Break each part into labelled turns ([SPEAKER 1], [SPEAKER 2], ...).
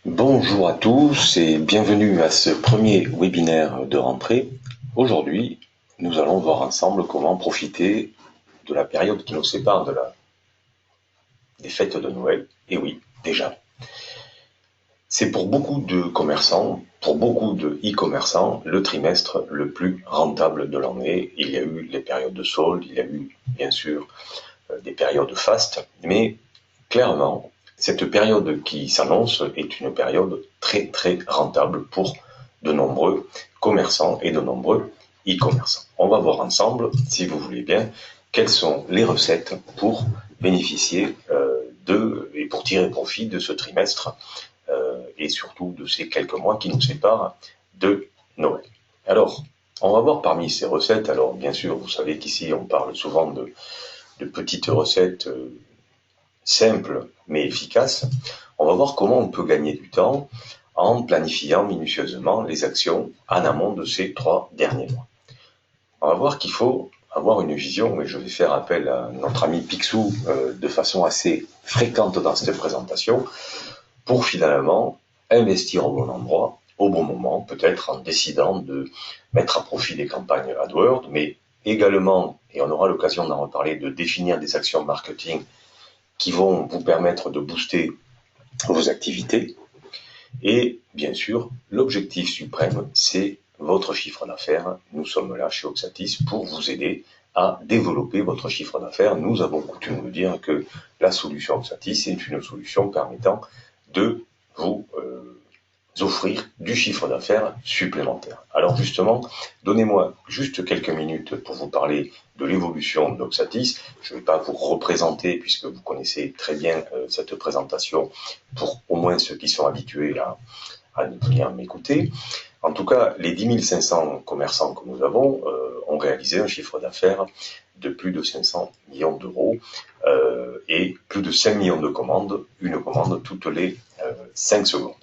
[SPEAKER 1] Bonjour à tous et bienvenue à ce premier webinaire de rentrée. Aujourd'hui, nous allons voir ensemble comment profiter de la période qui nous sépare des fêtes de Noël. Et oui, déjà. C'est pour beaucoup de commerçants, pour beaucoup de e-commerçants, le trimestre le plus rentable de l'année. Il y a eu les périodes de soldes, il y a eu bien sûr des périodes fastes, mais clairement, cette période qui s'annonce est une période très très rentable pour de nombreux commerçants et de nombreux e-commerçants. On va voir ensemble, si vous voulez bien, quelles sont les recettes pour bénéficier et pour tirer profit de ce trimestre et surtout de ces quelques mois qui nous séparent de Noël. Alors, on va voir parmi ces recettes, alors bien sûr, vous savez qu'ici on parle souvent de petites recettes simple mais efficace, on va voir comment on peut gagner du temps en planifiant minutieusement les actions en amont de ces 3 derniers mois. On va voir qu'il faut avoir une vision, et je vais faire appel à notre ami Picsou de façon assez fréquente dans cette présentation, pour finalement investir au bon endroit, au bon moment, peut-être en décidant de mettre à profit des campagnes AdWords, mais également, et on aura l'occasion d'en reparler, de définir des actions marketing qui vont vous permettre de booster vos activités. Et bien sûr, l'objectif suprême, c'est votre chiffre d'affaires. Nous sommes là chez Oxatis pour vous aider à développer votre chiffre d'affaires. Nous avons coutume de dire que la solution Oxatis est une solution permettant de vous offrir du chiffre d'affaires supplémentaire. Alors justement, donnez-moi juste quelques minutes pour vous parler de l'évolution d'Oxatis. Je ne vais pas vous représenter puisque vous connaissez très bien cette présentation pour au moins ceux qui sont habitués à venir m'écouter. En tout cas, les 10 500 commerçants que nous avons ont réalisé un chiffre d'affaires de plus de 500 millions d'euros et plus de 5 millions de commandes, une commande toutes les 5 secondes.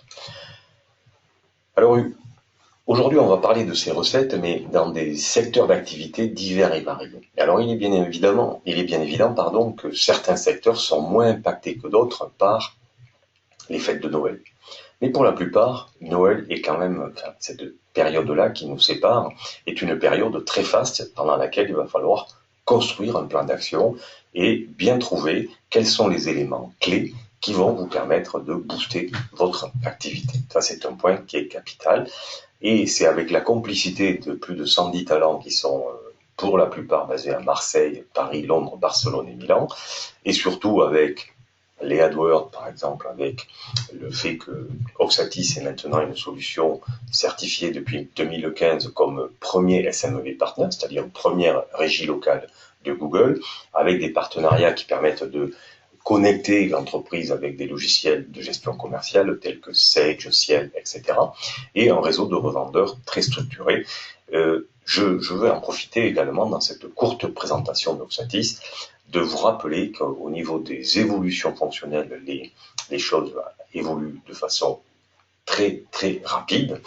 [SPEAKER 1] Alors, aujourd'hui, on va parler de ces recettes, mais dans des secteurs d'activité divers et variés. Alors, il est bien évident, que certains secteurs sont moins impactés que d'autres par les fêtes de Noël. Mais pour la plupart, Noël est quand même, cette période-là qui nous sépare, est une période très faste pendant laquelle il va falloir construire un plan d'action et bien trouver quels sont les éléments clés qui vont vous permettre de booster votre activité. Ça, c'est un point qui est capital. Et c'est avec la complicité de plus de 110 talents qui sont pour la plupart basés à Marseille, Paris, Londres, Barcelone et Milan, et surtout avec les AdWords, par exemple, avec le fait que Oxatis est maintenant une solution certifiée depuis 2015 comme premier SMEV partner, c'est-à-dire première régie locale de Google, avec des partenariats qui permettent de connecter l'entreprise avec des logiciels de gestion commerciale tels que Sage, Ciel, etc. et un réseau de revendeurs très structuré. Je veux en profiter également dans cette courte présentation d'Oxatis de vous rappeler qu'au niveau des évolutions fonctionnelles, les choses évoluent de façon très très rapide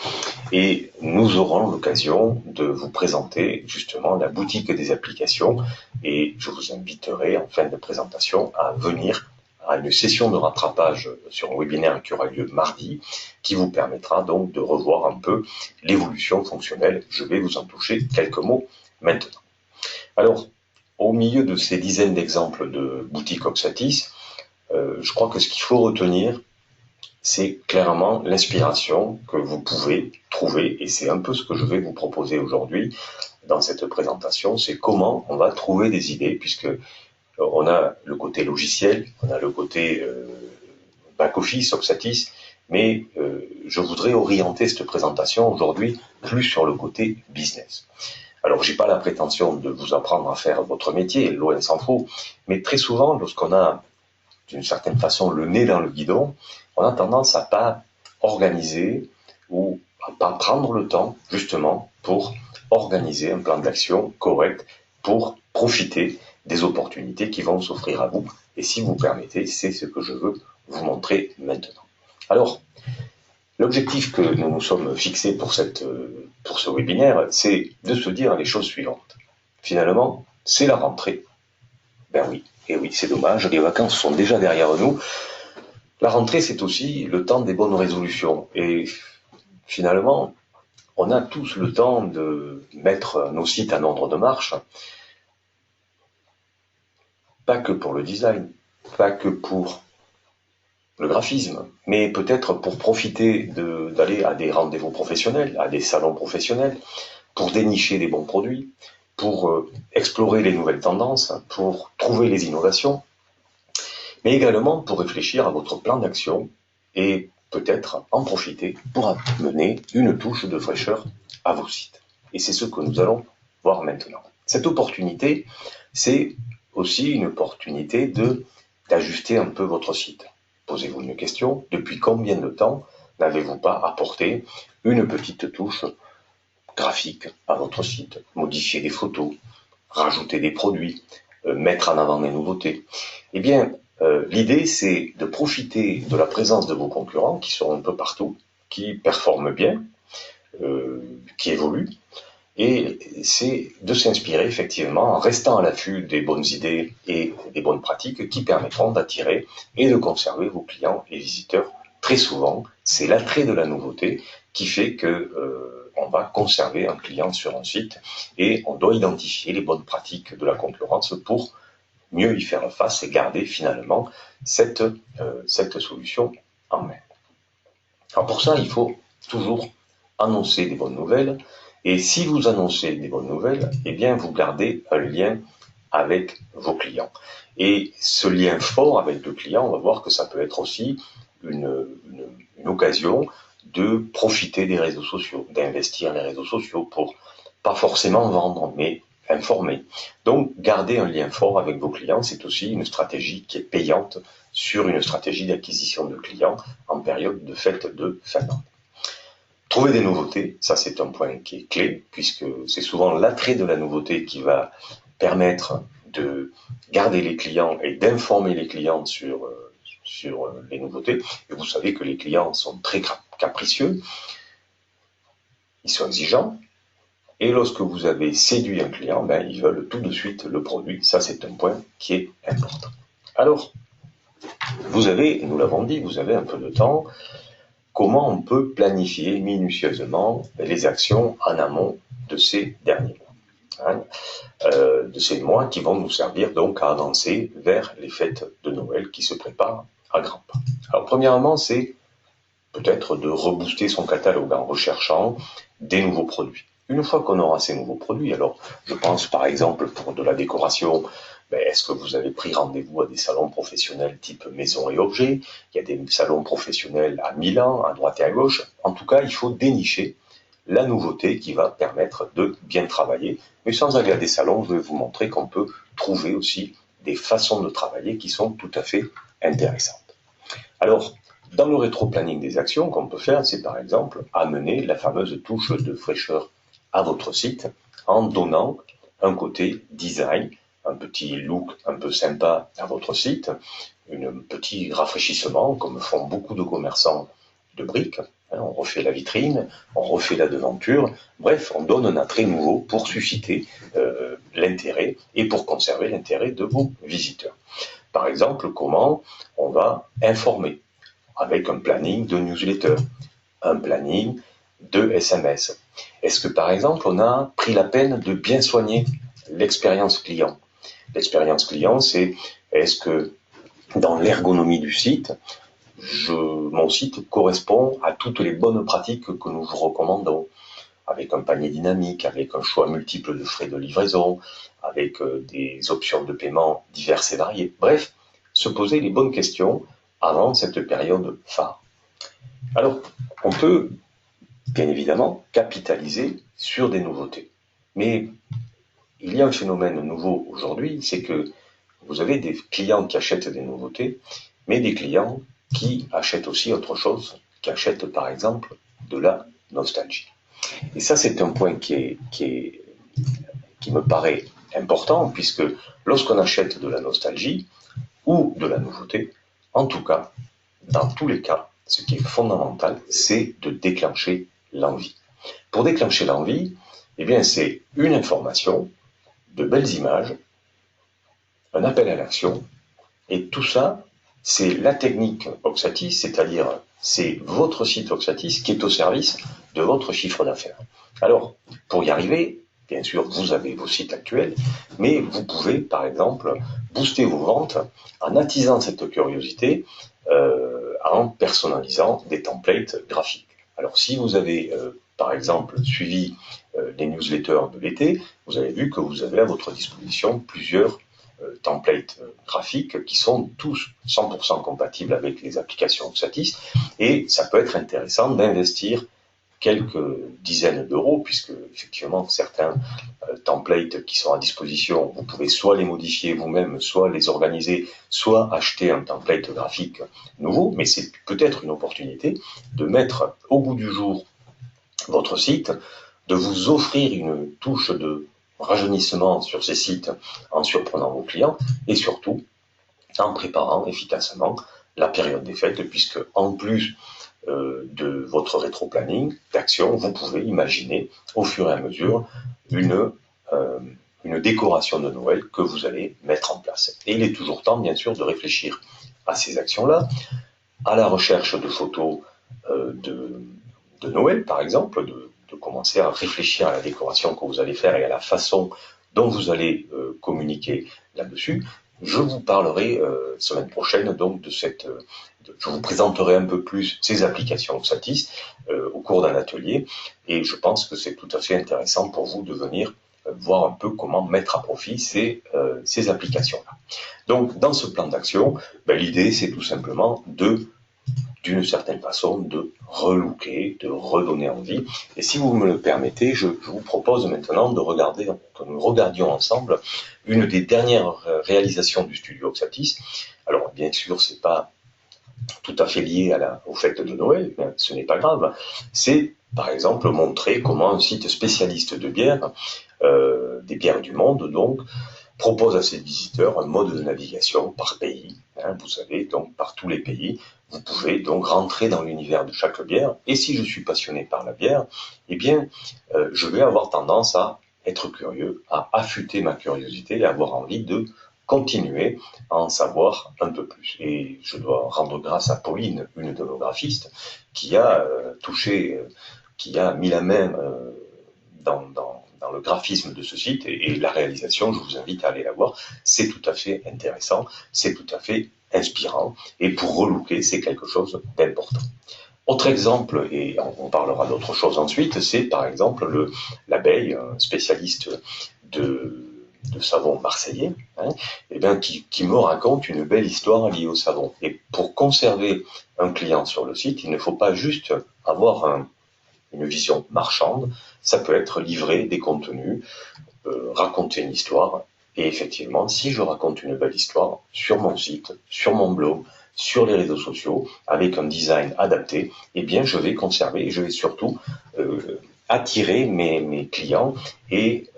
[SPEAKER 1] et nous aurons l'occasion de vous présenter justement la boutique des applications et je vous inviterai en fin de présentation à venir à une session de rattrapage sur un webinaire qui aura lieu mardi qui vous permettra donc de revoir un peu l'évolution fonctionnelle. Je vais vous en toucher quelques mots maintenant. Alors, au milieu de ces dizaines d'exemples de boutiques Oxatis, je crois que ce qu'il faut retenir, c'est clairement l'inspiration que vous pouvez trouver, et c'est un peu ce que je vais vous proposer aujourd'hui dans cette présentation, c'est comment on va trouver des idées, puisque on a le côté logiciel, on a le côté back-office, Oxatis, mais je voudrais orienter cette présentation aujourd'hui plus sur le côté business. Alors, j'ai pas la prétention de vous apprendre à faire votre métier, loin s'en faut, mais très souvent, lorsqu'on a d'une certaine façon le nez dans le guidon, on a tendance à pas organiser ou à pas prendre le temps, justement, pour organiser un plan d'action correct pour profiter des opportunités qui vont s'offrir à vous. Et si vous permettez, c'est ce que je veux vous montrer maintenant. Alors, l'objectif que nous nous sommes fixés pour ce webinaire, c'est de se dire les choses suivantes. Finalement, c'est la rentrée. Ben oui, et oui, c'est dommage, les vacances sont déjà derrière nous. La rentrée, c'est aussi le temps des bonnes résolutions. Et finalement, on a tous le temps de mettre nos sites en ordre de marche, pas que pour le design, pas que pour le graphisme, mais peut-être pour profiter d'aller à des rendez-vous professionnels, à des salons professionnels, pour dénicher les bons produits, pour explorer les nouvelles tendances, pour trouver les innovations, mais également pour réfléchir à votre plan d'action et peut-être en profiter pour amener une touche de fraîcheur à vos sites. Et c'est ce que nous allons voir maintenant. Cette opportunité, c'est aussi une opportunité d'ajuster un peu votre site. Posez-vous une question, depuis combien de temps n'avez-vous pas apporté une petite touche graphique à votre site, modifier des photos, rajouter des produits, mettre en avant des nouveautés? Eh bien, l'idée, c'est de profiter de la présence de vos concurrents qui sont un peu partout, qui performent bien, qui évoluent, et c'est de s'inspirer effectivement en restant à l'affût des bonnes idées et des bonnes pratiques qui permettront d'attirer et de conserver vos clients et visiteurs. Très souvent, c'est l'attrait de la nouveauté qui fait que on va conserver un client sur un site et on doit identifier les bonnes pratiques de la concurrence pour mieux y faire face et garder finalement cette solution en main. Alors pour ça, il faut toujours annoncer des bonnes nouvelles. Et si vous annoncez des bonnes nouvelles, eh bien, vous gardez un lien avec vos clients. Et ce lien fort avec le client, on va voir que ça peut être aussi une occasion de profiter des réseaux sociaux, d'investir les réseaux sociaux pour pas forcément vendre, mais informer. Donc, garder un lien fort avec vos clients, c'est aussi une stratégie qui est payante sur une stratégie d'acquisition de clients en période de fête de fin d'année. Trouver des nouveautés, ça c'est un point qui est clé, puisque c'est souvent l'attrait de la nouveauté qui va permettre de garder les clients et d'informer les clients sur les nouveautés. Et vous savez que les clients sont très capricieux, ils sont exigeants, et lorsque vous avez séduit un client, ben, ils veulent tout de suite le produit. Ça c'est un point qui est important. Alors, vous avez, nous l'avons dit, vous avez un peu de temps. Comment on peut planifier minutieusement les actions en amont de ces derniers mois, de ces mois qui vont nous servir donc à avancer vers les fêtes de Noël qui se préparent à grands pas. Alors premièrement, c'est peut-être de rebooster son catalogue en recherchant des nouveaux produits. Une fois qu'on aura ces nouveaux produits, alors je pense par exemple pour de la décoration, est-ce que vous avez pris rendez-vous à des salons professionnels type maison et objets? Il y a des salons professionnels à Milan, à droite et à gauche. En tout cas, il faut dénicher la nouveauté qui va permettre de bien travailler. Mais sans aller à des salons, je vais vous montrer qu'on peut trouver aussi des façons de travailler qui sont tout à fait intéressantes. Alors, dans le rétro-planning des actions qu'on peut faire, c'est par exemple amener la fameuse touche de fraîcheur à votre site en donnant un côté design, un petit look un peu sympa à votre site, un petit rafraîchissement comme font beaucoup de commerçants de briques. On refait la vitrine, on refait la devanture, bref, on donne un attrait nouveau pour susciter l'intérêt et pour conserver l'intérêt de vos visiteurs. Par exemple, comment on va informer avec un planning de newsletter, un planning de SMS. Est-ce que par exemple on a pris la peine de bien soigner l'expérience client? L'expérience client, c'est est-ce que dans l'ergonomie du site, mon site correspond à toutes les bonnes pratiques que nous vous recommandons, avec un panier dynamique, avec un choix multiple de frais de livraison, avec des options de paiement diverses et variées. Bref, se poser les bonnes questions avant cette période phare. Alors, on peut bien évidemment capitaliser sur des nouveautés. Mais il y a un phénomène nouveau aujourd'hui, c'est que vous avez des clients qui achètent des nouveautés, mais des clients qui achètent aussi autre chose, qui achètent par exemple de la nostalgie. Et ça, c'est un point qui me paraît important, puisque lorsqu'on achète de la nostalgie ou de la nouveauté, en tout cas, dans tous les cas, ce qui est fondamental, c'est de déclencher l'envie. Pour déclencher l'envie, eh bien, c'est une information, de belles images, un appel à l'action, et tout ça c'est la technique Oxatis, c'est-à-dire c'est votre site Oxatis qui est au service de votre chiffre d'affaires. Alors, pour y arriver, bien sûr, vous avez vos sites actuels, mais vous pouvez, par exemple, booster vos ventes en attisant cette curiosité, en personnalisant des templates graphiques. Alors, si vous avez, par exemple, suivi les newsletters de l'été, vous avez vu que vous avez à votre disposition plusieurs templates graphiques qui sont tous 100% compatibles avec les applications Oxatis, et ça peut être intéressant d'investir quelques dizaines d'euros, puisque effectivement certains templates qui sont à disposition, vous pouvez soit les modifier vous-même, soit les organiser, soit acheter un template graphique nouveau, mais c'est peut-être une opportunité de mettre au goût du jour votre site, de vous offrir une touche de rajeunissement sur ces sites en surprenant vos clients, et surtout en préparant efficacement la période des fêtes, puisque en plus de votre rétro-planning d'action, vous pouvez imaginer au fur et à mesure une décoration de Noël que vous allez mettre en place. Et il est toujours temps, bien sûr, de réfléchir à ces actions-là, à la recherche de photos de Noël, par exemple, de commencer à réfléchir à la décoration que vous allez faire et à la façon dont vous allez communiquer là-dessus. Je vous parlerai semaine prochaine donc de cette... je vous présenterai un peu plus ces applications Oxatis au cours d'un atelier, et je pense que c'est tout à fait intéressant pour vous de venir voir un peu comment mettre à profit ces applications-là. Donc, dans ce plan d'action, l'idée, c'est tout simplement d'une certaine façon, de relooker, de redonner envie. Et si vous me le permettez, je vous propose maintenant que nous regardions ensemble une des dernières réalisations du studio Oxatis. Alors, bien sûr, c'est pas tout à fait lié aux fêtes de Noël, mais ce n'est pas grave. C'est, par exemple, montrer comment un site spécialiste de bière, des bières du monde, donc, propose à ses visiteurs un mode de navigation par pays. Vous savez, donc par tous les pays, vous pouvez donc rentrer dans l'univers de chaque bière. Et si je suis passionné par la bière, eh bien, je vais avoir tendance à être curieux, à affûter ma curiosité et avoir envie de continuer à en savoir un peu plus. Et je dois rendre grâce à Pauline, une de nos graphistes, qui a qui a mis la main dans le graphisme de ce site, et la réalisation, je vous invite à aller la voir, c'est tout à fait intéressant, c'est tout à fait inspirant, et pour relooker, c'est quelque chose d'important. Autre exemple, et on parlera d'autre chose ensuite, c'est par exemple l'abeille, un spécialiste de savon marseillais, qui me raconte une belle histoire liée au savon. Et pour conserver un client sur le site, il ne faut pas juste avoir une vision marchande, ça peut être livrer des contenus, raconter une histoire, et effectivement, si je raconte une belle histoire sur mon site, sur mon blog, sur les réseaux sociaux, avec un design adapté, eh bien je vais conserver et je vais surtout attirer mes clients et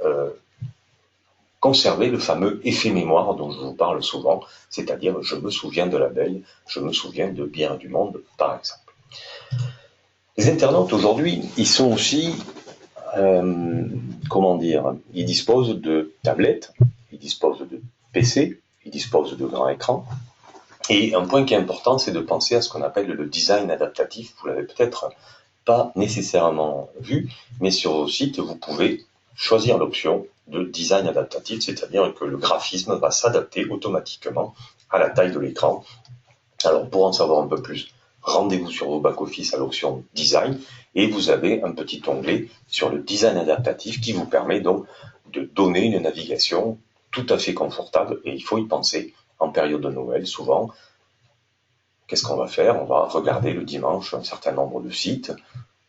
[SPEAKER 1] conserver le fameux effet mémoire dont je vous parle souvent, c'est-à-dire je me souviens de l'abeille, je me souviens de Bière du Monde, par exemple. Les internautes aujourd'hui, ils sont aussi, ils disposent de tablettes, ils disposent de PC, ils disposent de grands écrans. Et un point qui est important, c'est de penser à ce qu'on appelle le design adaptatif. Vous l'avez peut-être pas nécessairement vu, mais sur vos sites, vous pouvez choisir l'option de design adaptatif, c'est-à-dire que le graphisme va s'adapter automatiquement à la taille de l'écran. Alors, pour en savoir un peu plus, rendez-vous sur vos back-office à l'option Design, et vous avez un petit onglet sur le design adaptatif qui vous permet donc de donner une navigation tout à fait confortable, et il faut y penser en période de Noël. Souvent, qu'est-ce qu'on va faire? On va regarder le dimanche un certain nombre de sites,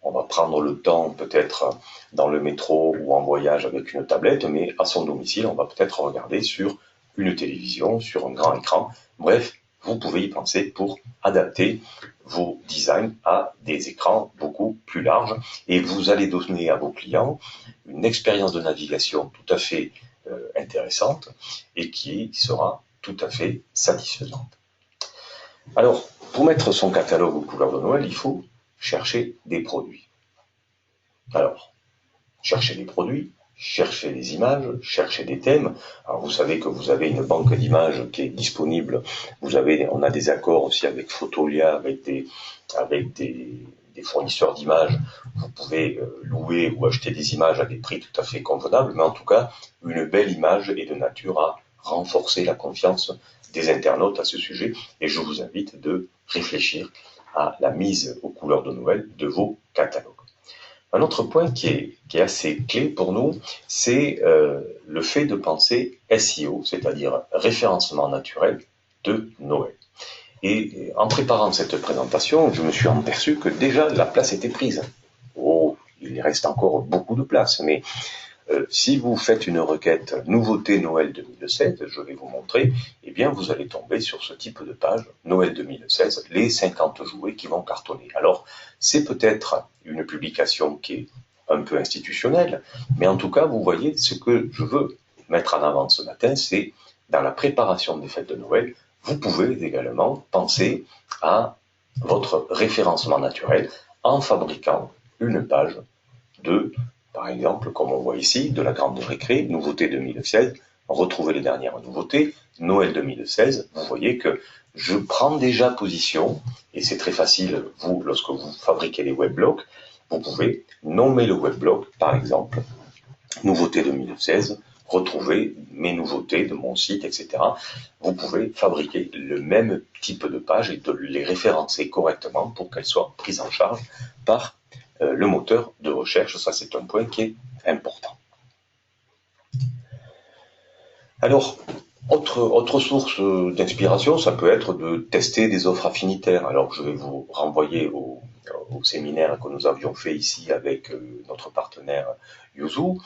[SPEAKER 1] on va prendre le temps peut-être dans le métro ou en voyage avec une tablette, mais à son domicile, on va peut-être regarder sur une télévision, sur un grand écran. Bref, vous pouvez y penser pour adapter vos designs à des écrans beaucoup plus larges, et vous allez donner à vos clients une expérience de navigation tout à fait intéressante et qui sera tout à fait satisfaisante. Alors, pour mettre son catalogue aux couleurs de Noël, il faut chercher des produits. Alors, chercher des produits, chercher des images, chercher des thèmes. Alors vous savez que vous avez une banque d'images qui est disponible. On a des accords aussi avec Fotolia, avec des fournisseurs d'images. Vous pouvez louer ou acheter des images à des prix tout à fait convenables, mais en tout cas, une belle image est de nature à renforcer la confiance des internautes à ce sujet, et je vous invite de réfléchir à la mise aux couleurs de Noël de vos catalogues. Un autre point qui est assez clé pour nous, c'est le fait de penser SEO, c'est-à-dire référencement naturel de Noël. Et en préparant cette présentation, je me suis aperçu que déjà la place était prise. Oh, il reste encore beaucoup de place, mais si vous faites une requête nouveauté Noël 2016, je vais vous montrer, eh bien vous allez tomber sur ce type de page, Noël 2016, les 50 jouets qui vont cartonner. Alors, c'est peut-être une publication qui est un peu institutionnelle, mais en tout cas, vous voyez, ce que je veux mettre en avant ce matin, c'est dans la préparation des fêtes de Noël, vous pouvez également penser à votre référencement naturel en fabriquant une page de, par exemple, comme on voit ici, de la Grande Récré, nouveauté 2016, retrouvez les dernières nouveautés, Noël 2016, vous voyez que je prends déjà position, et c'est très facile, vous, lorsque vous fabriquez les webblogs, vous pouvez nommer le weblog, par exemple, nouveauté 2016, retrouver mes nouveautés de mon site, etc. Vous pouvez fabriquer le même type de page et de les référencer correctement pour qu'elles soient prises en charge par le moteur de recherche. Ça, c'est un point qui est important. Alors, autre source d'inspiration, ça peut être de tester des offres affinitaires. Alors, je vais vous renvoyer au séminaire que nous avions fait ici avec notre partenaire Yuzu.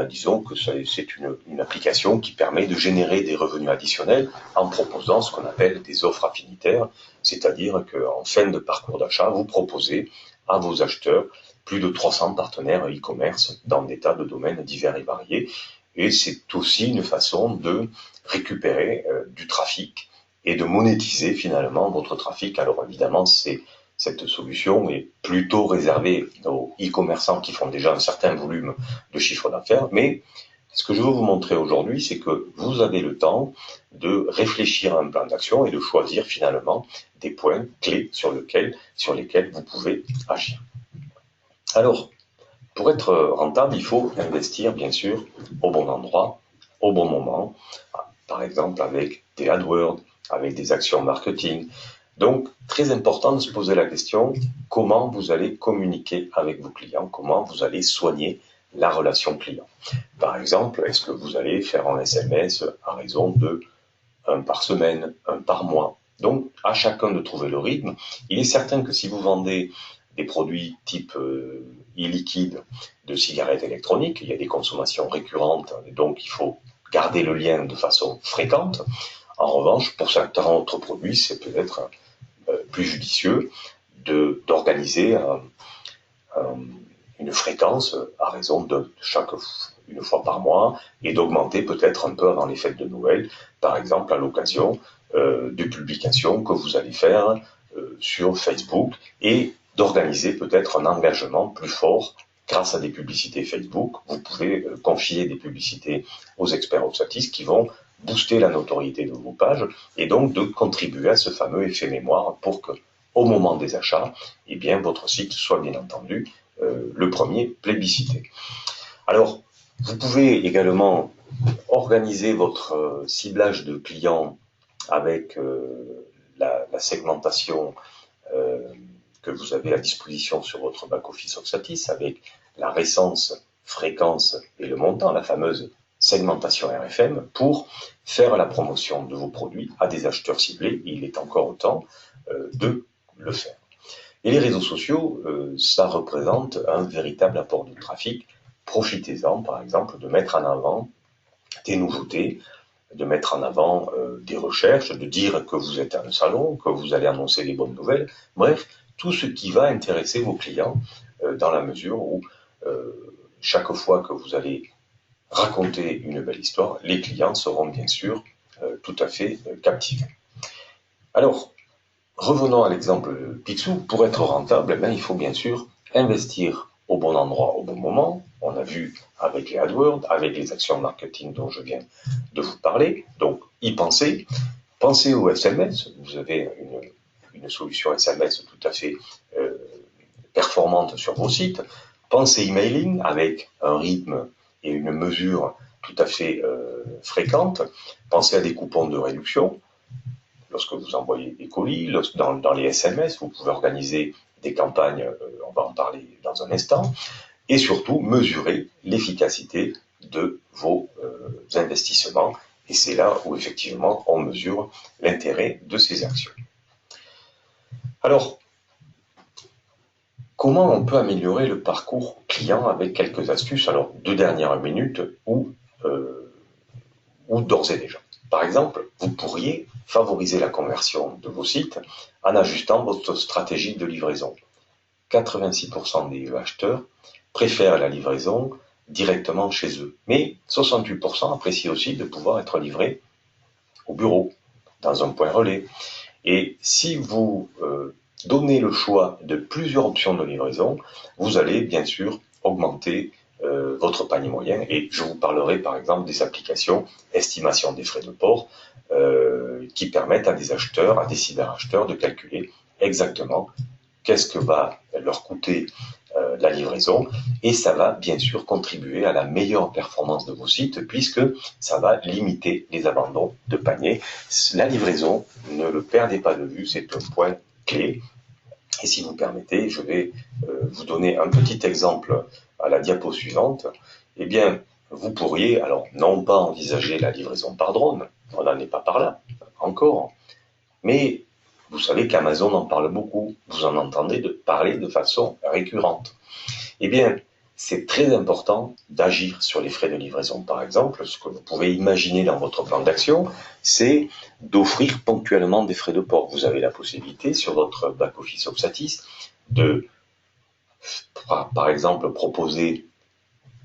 [SPEAKER 1] Disons que c'est une application qui permet de générer des revenus additionnels en proposant ce qu'on appelle des offres affinitaires, c'est-à-dire qu'en fin de parcours d'achat, vous proposez à vos acheteurs plus de 300 partenaires e-commerce dans des tas de domaines divers et variés. Et c'est aussi une façon de récupérer du trafic et de monétiser finalement votre trafic. Alors évidemment, cette solution est plutôt réservée aux e-commerçants qui font déjà un certain volume de chiffre d'affaires, mais ce que je veux vous montrer aujourd'hui, c'est que vous avez le temps de réfléchir à un plan d'action et de choisir finalement des points clés sur lesquels vous pouvez agir. Alors, pour être rentable, il faut investir bien sûr au bon endroit, au bon moment, par exemple avec des AdWords, avec des actions marketing. Donc, très important de se poser la question, comment vous allez communiquer avec vos clients, comment vous allez soigner la relation client. Par exemple, est-ce que vous allez faire un SMS à raison de 1 par semaine, 1 par mois. Donc, à chacun de trouver le rythme. Il est certain que si vous vendez des produits type e-liquide de cigarettes électroniques, il y a des consommations récurrentes, et donc il faut garder le lien de façon fréquente. En revanche, pour certains autres produits, c'est peut-être plus judicieux d'organiser une fréquence à raison de une fois par mois et d'augmenter peut-être un peu avant les fêtes de Noël, par exemple à l'occasion de publications que vous allez faire sur Facebook et d'organiser peut-être un engagement plus fort grâce à des publicités Facebook. Vous pouvez confier des publicités aux experts Oxatis qui vont booster la notoriété de vos pages et donc de contribuer à ce fameux effet mémoire pour que, au moment des achats, eh bien, votre site soit bien entendu le premier plébiscité. Alors, vous pouvez également organiser votre ciblage de clients avec la segmentation que vous avez à disposition sur votre back-office Oxatis, avec la récence, fréquence et le montant, la fameuse segmentation RFM, pour faire la promotion de vos produits à des acheteurs ciblés. Il est encore temps de le faire. Et les réseaux sociaux, ça représente un véritable apport de trafic. Profitez-en, par exemple, de mettre en avant des nouveautés, de mettre en avant des recherches, de dire que vous êtes à un salon, que vous allez annoncer les bonnes nouvelles. Bref, tout ce qui va intéresser vos clients dans la mesure où chaque fois que vous allez raconter une belle histoire, les clients seront bien sûr tout à fait captivés. Alors, revenons à l'exemple Picsou. Pour être rentable, il faut bien sûr investir au bon endroit, au bon moment. On a vu avec les AdWords, avec les actions marketing dont je viens de vous parler. Donc, y pensez. Pensez au SMS. Vous avez une solution SMS tout à fait performante sur vos sites. Pensez emailing avec un rythme et une mesure tout à fait fréquente. Pensez à des coupons de réduction. Lorsque vous envoyez des colis, dans les SMS, vous pouvez organiser des campagnes, on va en parler dans un instant, et surtout mesurer l'efficacité de vos investissements. Et c'est là où effectivement on mesure l'intérêt de ces actions. Alors, comment on peut améliorer le parcours client avec quelques astuces? Alors, 2 dernières minutes ou d'ores et déjà. Par exemple, vous pourriez favoriser la conversion de vos sites en ajustant votre stratégie de livraison. 86% des acheteurs préfèrent la livraison directement chez eux, mais 68% apprécient aussi de pouvoir être livrés au bureau, dans un point relais. Et si vous donnez le choix de plusieurs options de livraison, vous allez bien sûr augmenter votre panier moyen, et je vous parlerai par exemple des applications estimation des frais de port qui permettent à des acheteurs, à des cyberacheteurs de calculer exactement qu'est-ce que va leur coûter la livraison, et ça va bien sûr contribuer à la meilleure performance de vos sites puisque ça va limiter les abandons de panier. La livraison, ne le perdez pas de vue, c'est un point clé. Et si vous permettez, je vais vous donner un petit exemple à la diapo suivante. Eh bien, vous pourriez, alors non pas envisager la livraison par drone, on n'en est pas par là encore, mais vous savez qu'Amazon en parle beaucoup, vous en entendez parler de façon récurrente. Eh bien, c'est très important d'agir sur les frais de livraison. Par exemple, ce que vous pouvez imaginer dans votre plan d'action, c'est d'offrir ponctuellement des frais de port. Vous avez la possibilité sur votre back-office Opsatis de, par exemple, proposer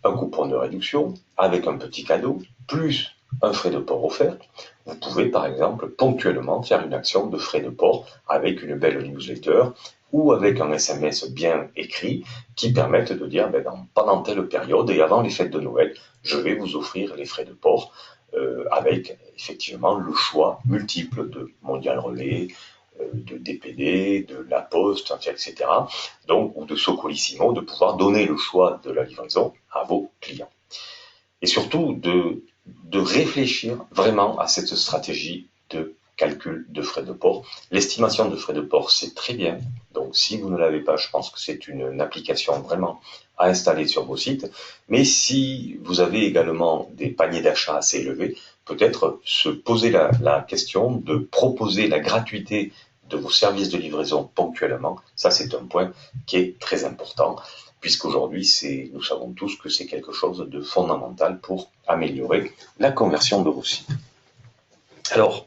[SPEAKER 1] un coupon de réduction avec un petit cadeau, plus un frais de port offert. Vous pouvez par exemple ponctuellement faire une action de frais de port avec une belle newsletter ou avec un SMS bien écrit qui permettent de dire pendant telle période et avant les fêtes de Noël, je vais vous offrir les frais de port avec effectivement le choix multiple de Mondial Relais, de DPD, de La Poste, etc. Donc, ou de Socolissimo, de pouvoir donner le choix de la livraison à vos clients. Et surtout, de réfléchir vraiment à cette stratégie de calcul de frais de port. L'estimation de frais de port, c'est très bien. Donc, si vous ne l'avez pas, je pense que c'est une application vraiment à installer sur vos sites. Mais si vous avez également des paniers d'achat assez élevés, peut-être se poser la question de proposer la gratuité de vos services de livraison ponctuellement. Ça, c'est un point qui est très important, puisqu'aujourd'hui, nous savons tous que c'est quelque chose de fondamental pour améliorer la conversion de vos sites. Alors,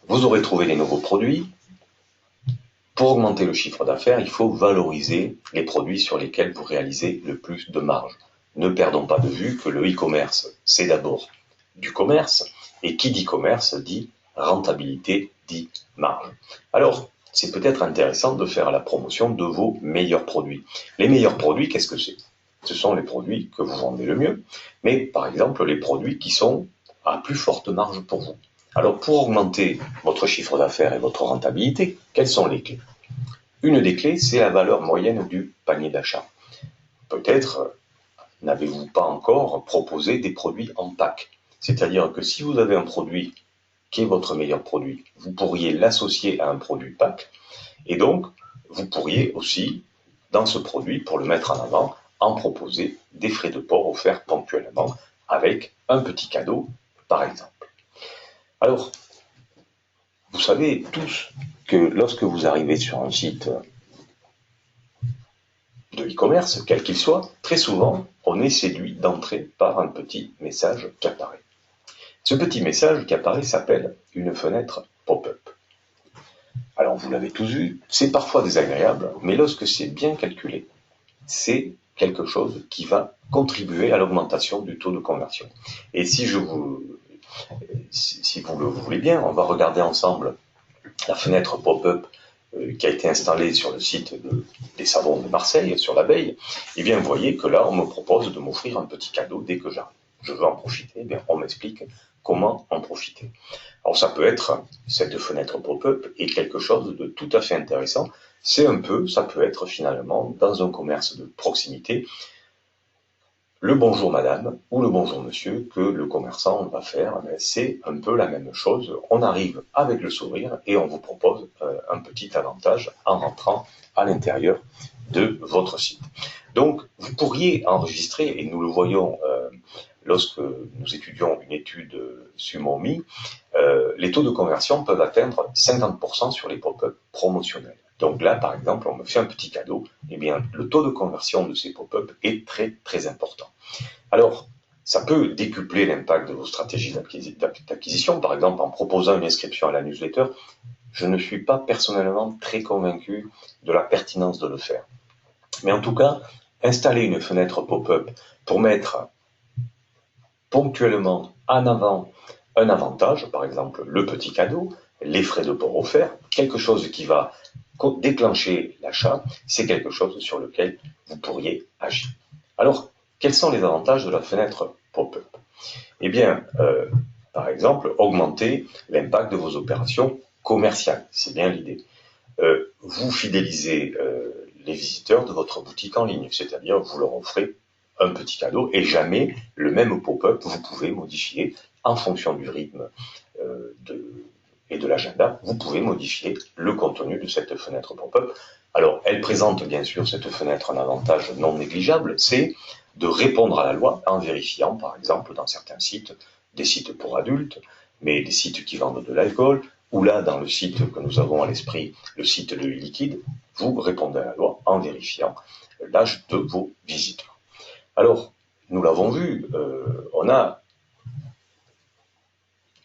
[SPEAKER 1] vous aurez trouvé les nouveaux produits. Pour augmenter le chiffre d'affaires, il faut valoriser les produits sur lesquels vous réalisez le plus de marge. Ne perdons pas de vue que le e-commerce, c'est d'abord du commerce, et qui dit commerce dit rentabilité, dit marge. Alors, c'est peut-être intéressant de faire la promotion de vos meilleurs produits. Les meilleurs produits, qu'est-ce que c'est? Ce sont les produits que vous vendez le mieux, mais par exemple les produits qui sont à plus forte marge pour vous. Alors, pour augmenter votre chiffre d'affaires et votre rentabilité, quelles sont les clés? Une des clés, c'est la valeur moyenne du panier d'achat. Peut-être n'avez-vous pas encore proposé des produits en pack. C'est-à-dire que si vous avez un produit qui est votre meilleur produit, vous pourriez l'associer à un produit pack, et donc vous pourriez aussi, dans ce produit, pour le mettre en avant, en proposer des frais de port offerts ponctuellement avec un petit cadeau, par exemple. Alors, vous savez tous que lorsque vous arrivez sur un site de e-commerce, quel qu'il soit, très souvent, on est séduit d'entrer par un petit message qui apparaît. Ce petit message qui apparaît s'appelle une fenêtre pop-up. Alors, vous l'avez tous vu, c'est parfois désagréable, mais lorsque c'est bien calculé, c'est quelque chose qui va contribuer à l'augmentation du taux de conversion. Et si vous le voulez bien, on va regarder ensemble la fenêtre pop-up qui a été installé sur le site des savons de Marseille, sur l'abeille, eh bien, vous voyez que là, on me propose de m'offrir un petit cadeau dès que j'arrive. Je veux en profiter, eh bien, on m'explique comment en profiter. Alors, ça peut être, cette fenêtre pop-up est quelque chose de tout à fait intéressant. Ça peut être finalement, dans un commerce de proximité, le bonjour madame ou le bonjour monsieur que le commerçant va faire, c'est un peu la même chose. On arrive avec le sourire et on vous propose un petit avantage en rentrant à l'intérieur de votre site. Donc, vous pourriez enregistrer, et nous le voyons lorsque nous étudions une étude Sumomi, les taux de conversion peuvent atteindre 50% sur les pop-up promotionnels. Donc là, par exemple, on me fait un petit cadeau, eh bien, le taux de conversion de ces pop-up est très, très important. Alors, ça peut décupler l'impact de vos stratégies d'acquisition, par exemple, en proposant une inscription à la newsletter. Je ne suis pas personnellement très convaincu de la pertinence de le faire. Mais en tout cas, installer une fenêtre pop-up pour mettre ponctuellement en avant un avantage, par exemple le petit cadeau, les frais de port offerts, quelque chose qui va déclencher l'achat, c'est quelque chose sur lequel vous pourriez agir. Alors, quels sont les avantages de la fenêtre pop-up? Eh bien, par exemple, augmenter l'impact de vos opérations commerciales, c'est bien l'idée. Vous fidélisez les visiteurs de votre boutique en ligne, c'est-à-dire vous leur offrez un petit cadeau et jamais le même pop-up, vous pouvez modifier en fonction du rythme et de l'agenda, vous pouvez modifier le contenu de cette fenêtre pop-up. Alors, elle présente bien sûr cette fenêtre un avantage non négligeable, c'est de répondre à la loi en vérifiant, par exemple, dans certains sites, des sites pour adultes, mais des sites qui vendent de l'alcool, ou là, dans le site que nous avons à l'esprit, le site de e-liquide, vous répondez à la loi en vérifiant l'âge de vos visiteurs. Alors, nous l'avons vu, on a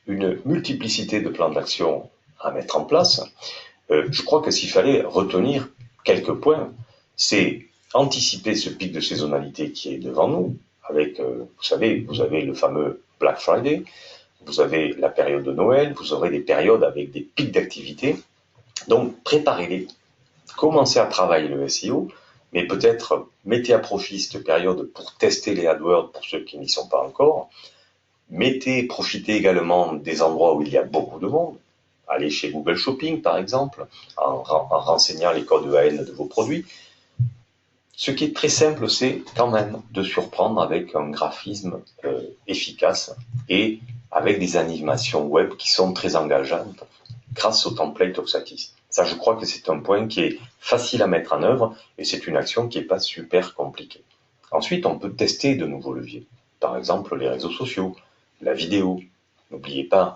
[SPEAKER 1] une multiplicité de plans d'action à mettre en place. Je crois que s'il fallait retenir quelques points, c'est anticiper ce pic de saisonnalité qui est devant nous, avec, vous savez, vous avez le fameux Black Friday, vous avez la période de Noël, vous aurez des périodes avec des pics d'activité. Donc, préparez-les. Commencez à travailler le SEO, mais peut-être mettez à profit cette période pour tester les AdWords pour ceux qui n'y sont pas encore. Profitez également des endroits où il y a beaucoup de monde. Allez chez Google Shopping, par exemple, en renseignant les codes EAN de vos produits. Ce qui est très simple, c'est quand même de surprendre avec un graphisme efficace et avec des animations web qui sont très engageantes grâce au template Oxatis. Ça, je crois que c'est un point qui est facile à mettre en œuvre et c'est une action qui n'est pas super compliquée. Ensuite, on peut tester de nouveaux leviers. Par exemple, les réseaux sociaux, la vidéo. N'oubliez pas,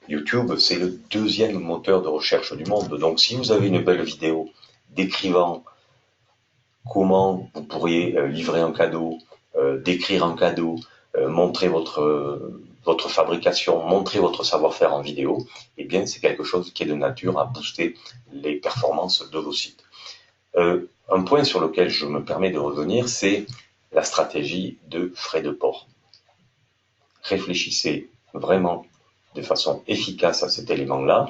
[SPEAKER 1] YouTube, c'est le deuxième moteur de recherche du monde. Donc, si vous avez une belle vidéo décrivant comment vous pourriez livrer un cadeau, décrire un cadeau, montrer votre fabrication, montrer votre savoir-faire en vidéo, eh bien, c'est quelque chose qui est de nature à booster les performances de vos sites. Un point sur lequel je me permets de revenir, c'est la stratégie de frais de port. Réfléchissez vraiment de façon efficace à cet élément-là,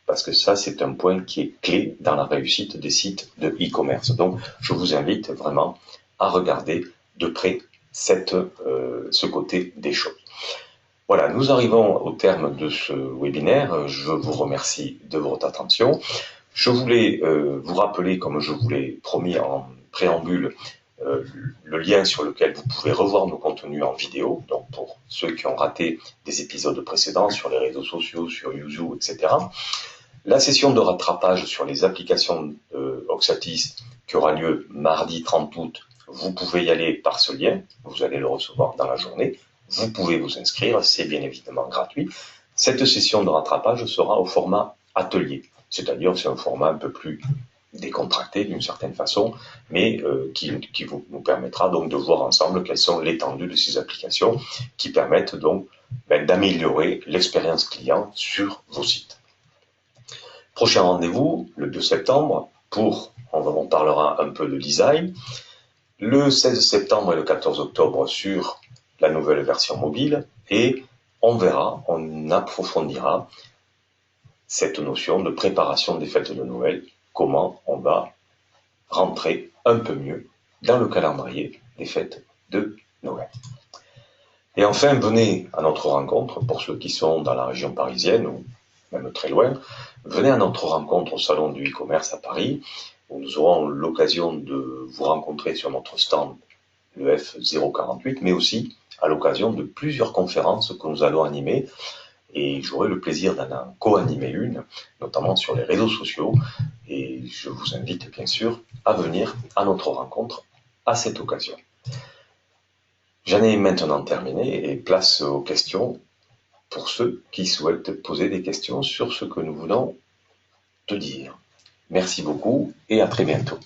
[SPEAKER 1] parce que ça, c'est un point qui est clé dans la réussite des sites de e-commerce. Donc, je vous invite vraiment à regarder de près ce côté des choses. Voilà, nous arrivons au terme de ce webinaire. Je vous remercie de votre attention. Je voulais vous rappeler, comme je vous l'ai promis en préambule, le lien sur lequel vous pouvez revoir nos contenus en vidéo, donc pour ceux qui ont raté des épisodes précédents sur les réseaux sociaux, sur YouTube, etc. La session de rattrapage sur les applications Oxatis qui aura lieu mardi 30 août, vous pouvez y aller par ce lien, vous allez le recevoir dans la journée, vous pouvez vous inscrire, c'est bien évidemment gratuit. Cette session de rattrapage sera au format atelier, c'est-à-dire c'est un format un peu plus décontracté d'une certaine façon, mais qui nous permettra donc de voir ensemble quelles sont l'étendue de ces applications qui permettent donc d'améliorer l'expérience client sur vos sites. Prochain rendez-vous, le 2 septembre, on parlera un peu de design. Le 16 septembre et le 14 octobre sur la nouvelle version mobile. Et on verra, on approfondira cette notion de préparation des fêtes de Noël, comment on va rentrer un peu mieux dans le calendrier des fêtes de Noël. Et enfin, venez à notre rencontre, pour ceux qui sont dans la région parisienne ou même très loin, venez à notre rencontre au Salon du e-commerce à Paris, où nous aurons l'occasion de vous rencontrer sur notre stand, le F048, mais aussi à l'occasion de plusieurs conférences que nous allons animer, et j'aurai le plaisir d'en co-animer une, notamment sur les réseaux sociaux, et je vous invite bien sûr à venir à notre rencontre à cette occasion. J'en ai maintenant terminé et place aux questions pour ceux qui souhaitent poser des questions sur ce que nous venons de dire. Merci beaucoup et à très bientôt.